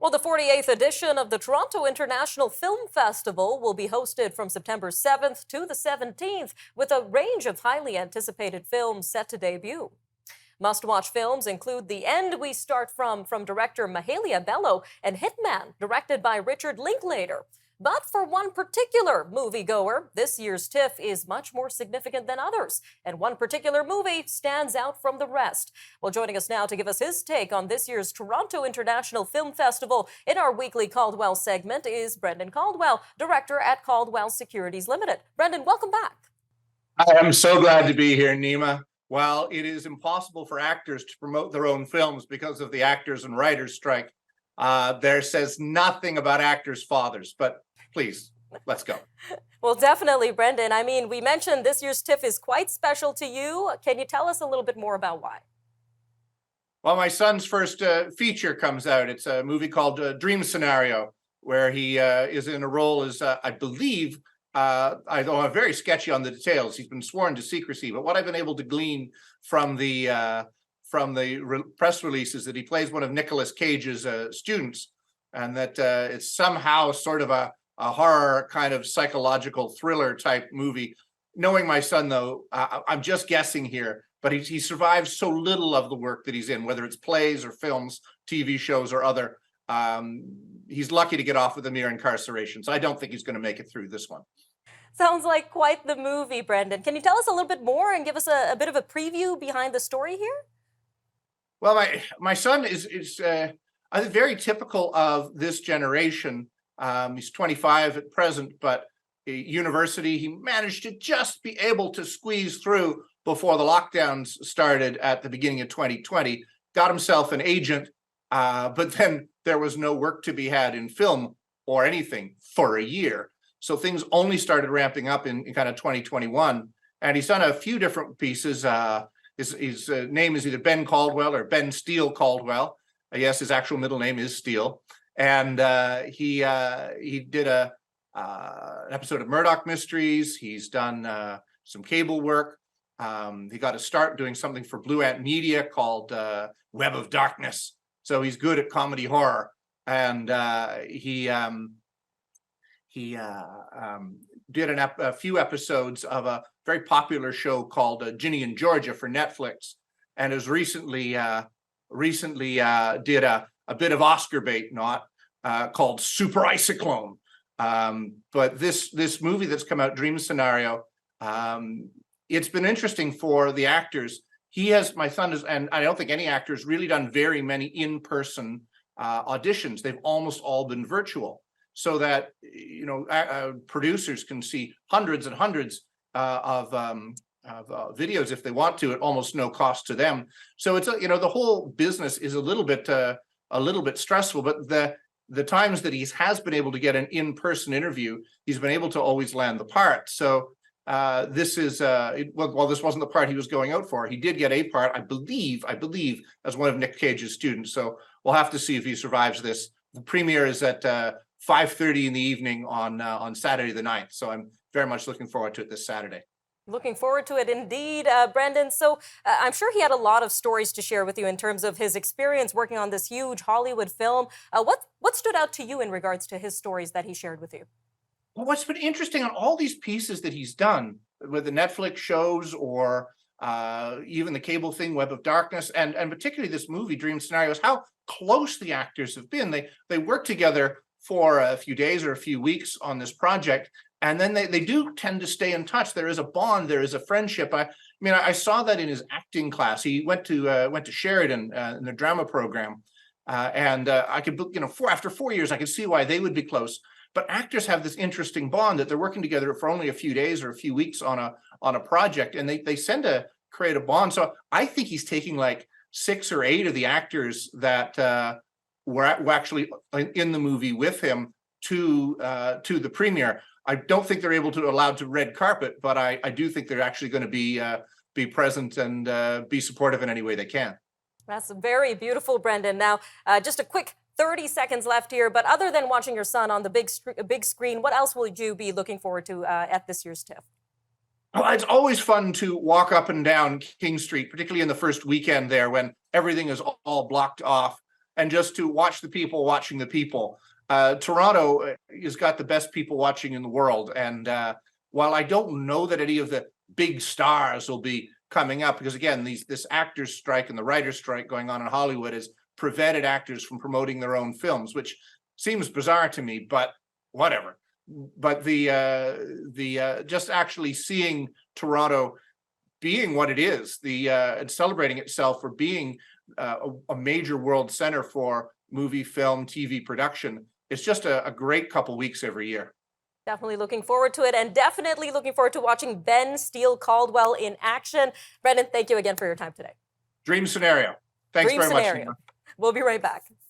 Well, the 48th edition of the Toronto International Film Festival will be hosted from September 7th to the 17th with a range of highly anticipated films set to debut. Must-watch films include The End We Start from director Mahalia Bello and Hitman, directed by Richard Linklater. But for one particular moviegoer, this year's TIFF is much more significant than others, and one particular movie stands out from the rest. Well, joining us now to give us his take on this year's Toronto International Film Festival in our weekly Caldwell segment is Brendan Caldwell, director at Caldwell Securities Ltd. Brendan, welcome back. I am so glad to be here, Nima. While it is impossible for actors to promote their own films because of the actors and writers strike, there says nothing about actors' fathers, but please, let's go. Well, definitely, Brendan. I mean, we mentioned this year's TIFF is quite special to you. Can you tell us a little bit more about why? Well, my son's first feature comes out. It's a movie called Dream Scenario, where he is in a role as, I believe, although I'm very sketchy on the details. He's been sworn to secrecy, but what I've been able to glean from the press release is that he plays one of Nicolas Cage's students, and that it's somehow sort of a horror kind of psychological thriller type movie. Knowing my son, though, I'm just guessing here, but he survives so little of the work that he's in, whether it's plays or films, TV shows or other. He's lucky to get off with a mere incarceration. So I don't think he's going to make it through this one. Sounds like quite the movie, Brendan. Can you tell us a little bit more and give us a bit of a preview behind the story here? Well, my son is I think very typical of this generation. He's 25 at present, but at university, he managed to just be able to squeeze through before the lockdowns started at the beginning of 2020, got himself an agent, but then there was no work to be had in film or anything for a year. So things only started ramping up in kind of 2021. And he's done a few different pieces. His name is either Ben Caldwell or Ben Steele Caldwell. Yes, his actual middle name is Steele. And he did an episode of Murdoch Mysteries. He's done some cable work. He got a start doing something for Blue Ant Media called Web of Darkness. So he's good at comedy horror. And he did a few episodes of a very popular show called Ginny and Georgia for Netflix, and has recently did a bit of Oscar bait, called Super Icyclone. But this movie that's come out, Dream Scenario, it's been interesting for the actors. My son is, and I don't think any actor has really done very many in-person auditions. They've almost all been virtual, so that producers can see hundreds and hundreds of videos if they want to, at almost no cost to them. So it's the whole business is a little bit stressful. But the times that he has been able to get an in-person interview, he's been able to always land the part. So this is well, this wasn't the part he was going out for. He did get a part, I believe, as one of Nick Cage's students. So we'll have to see if he survives this. The premiere is at 5:30 in the evening on Saturday the 9th. So I'm very much looking forward to it this Saturday. Looking forward to it indeed, Brendan. So I'm sure he had a lot of stories to share with you in terms of his experience working on this huge Hollywood film. What stood out to you in regards to his stories that he shared with you? Well, what's been interesting on all these pieces that he's done with the Netflix shows or even the cable thing, Web of Darkness, and particularly this movie, Dream Scenarios, how close the actors have been. They work together for a few days or a few weeks on this project, and then they do tend to stay in touch. There is a bond, there is a friendship. I mean, I saw that in his acting class. He went to Sheridan in the drama program, and I could, after 4 years, I could see why they would be close. But actors have this interesting bond that they're working together for only a few days or a few weeks on a project, and they tend to create a bond. So I think he's taking like 6 or 8 of the actors that were actually in the movie with him to the premiere. I don't think they're allowed to red carpet, but I do think they're actually going to be present and be supportive in any way they can. That's very beautiful, Brendan. Now, just a quick 30 seconds left here, but other than watching your son on the big screen, what else will you be looking forward to at this year's TIFF? Well, it's always fun to walk up and down King Street, particularly in the first weekend there when everything is all blocked off. and just to watch the people watching the people. Toronto has got the best people watching in the world. And while I don't know that any of the big stars will be coming up, because again, this actors strike and the writers strike going on in Hollywood has prevented actors from promoting their own films, which seems bizarre to me, but whatever. But the just actually seeing Toronto being what it is, and celebrating itself for being a major world center for movie, film, TV production, it's just a great couple weeks every year. Definitely looking forward to it, and definitely looking forward to watching Ben Steele Caldwell in action. Brendan, thank you again for your time today. Dream scenario. Thanks Dream very scenario. much. We'll be right back.